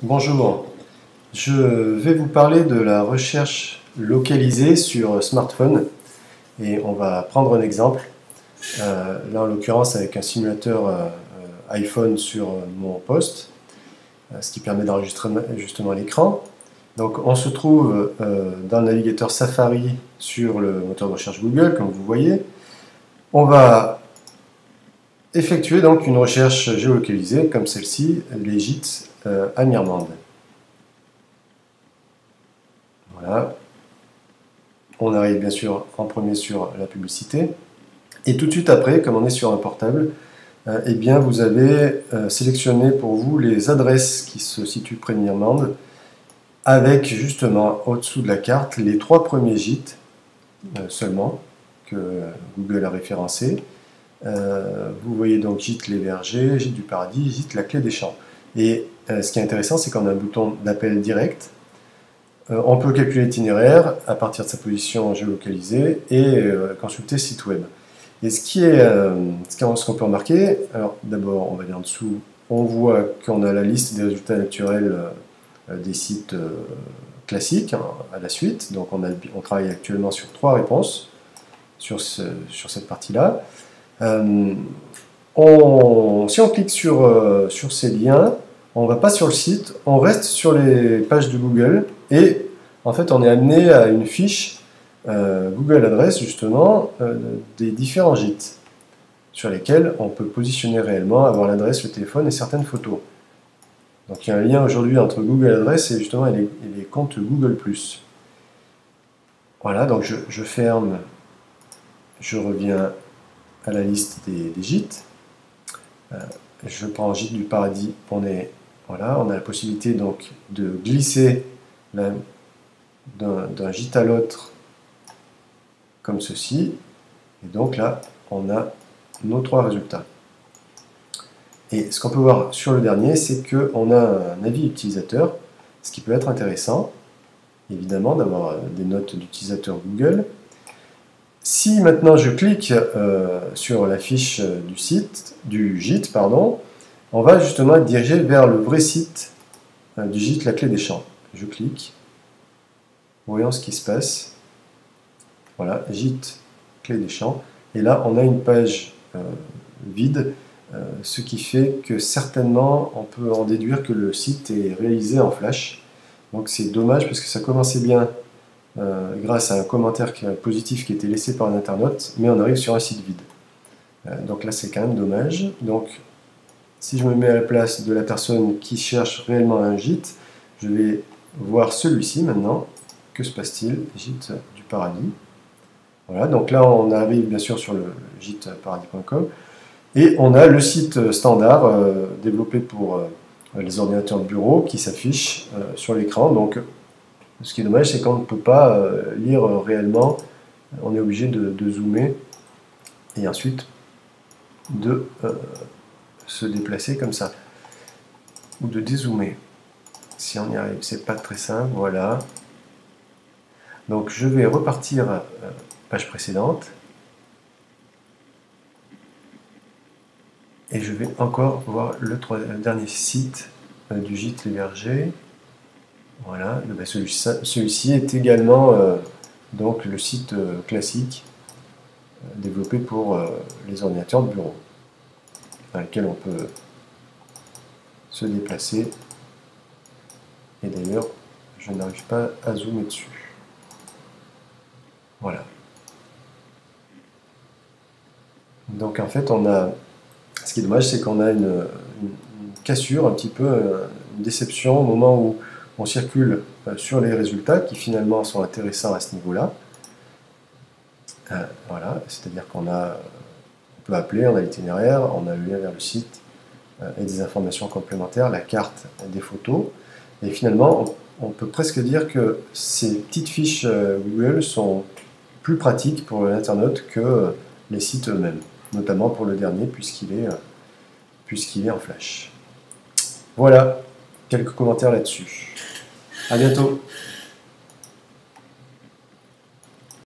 Bonjour, je vais vous parler de la recherche localisée sur smartphone et on va prendre un exemple, là en l'occurrence avec un simulateur iPhone sur mon poste, ce qui permet d'enregistrer justement l'écran. Donc on se trouve dans le navigateur Safari sur le moteur de recherche Google, comme vous voyez. On va effectuer donc une recherche géolocalisée comme celle-ci, les gîtes à Mirmande. Voilà. On arrive bien sûr en premier sur la publicité. Et tout de suite après, comme on est sur un portable, eh bien vous avez sélectionné pour vous les adresses qui se situent près de Mirmande, avec justement au-dessous de la carte les 3 premiers gîtes seulement que Google a référencés. Vous voyez donc gîte Les Vergers, gîte du Paradis, gîte La Clé des Champs. Et ce qui est intéressant, c'est qu'on a un bouton d'appel direct. On peut calculer l'itinéraire à partir de sa position géolocalisée et consulter le site web. Et ce qu'on peut remarquer, alors d'abord on va aller en dessous, on voit qu'on a la liste des résultats naturels des sites classiques à la suite. Donc on travaille actuellement sur 3 réponses sur cette partie-là. Si on clique sur ces liens, on ne va pas sur le site, on reste sur les pages de Google et en fait on est amené à une fiche Google Adresse justement des différents gîtes sur lesquels on peut positionner réellement, avoir l'adresse, le téléphone et certaines photos. Donc il y a un lien aujourd'hui entre Google Adresse et justement les comptes Google+. Voilà, donc je ferme, je reviens à la liste des gîtes. Je prends Gîte du Paradis, voilà, on a la possibilité donc de glisser d'un gîte à l'autre comme ceci, et donc là on a nos 3 résultats. Et ce qu'on peut voir sur le dernier, c'est qu'on a un avis utilisateur, ce qui peut être intéressant, évidemment, d'avoir des notes d'utilisateur Google. Si maintenant je clique sur la fiche du gîte, on va justement être dirigé vers le vrai site du gîte La Clé des Champs. Je clique, voyons ce qui se passe. Voilà, gîte Clé des Champs. Et là, on a une page vide, ce qui fait que certainement, on peut en déduire que le site est réalisé en Flash. Donc c'est dommage parce que ça commençait bien grâce à un commentaire positif qui était laissé par un internaute, mais on arrive sur un site vide. Donc là, c'est quand même dommage. Donc, si je me mets à la place de la personne qui cherche réellement un gîte, je vais voir celui-ci maintenant. Que se passe-t-il? Gîte du Paradis. Voilà, donc là, on arrive bien sûr sur le gîteparadis.com et on a le site standard développé pour les ordinateurs de bureau qui s'affiche sur l'écran. Donc, ce qui est dommage, c'est qu'on ne peut pas lire réellement, on est obligé de zoomer et ensuite de se déplacer comme ça, ou de dézoomer. Si on y arrive, c'est pas très simple, voilà. Donc je vais repartir à page précédente, et je vais encore voir le dernier site du gîte Les Vergers. Voilà, celui-ci est également donc le site classique développé pour les ordinateurs de bureau, dans lequel on peut se déplacer. Et d'ailleurs, je n'arrive pas à zoomer dessus. Voilà. Donc en fait, ce qui est dommage, c'est qu'on a une cassure, un petit peu, une déception au moment où on circule sur les résultats qui finalement sont intéressants à ce niveau-là. Voilà, c'est-à-dire on peut appeler, on a l'itinéraire, on a le lien vers le site et des informations complémentaires, la carte, des photos. Et finalement, on peut presque dire que ces petites fiches Google sont plus pratiques pour l'internaute que les sites eux-mêmes, notamment pour le dernier puisqu'il est en flash. Voilà, quelques commentaires là-dessus. À bientôt.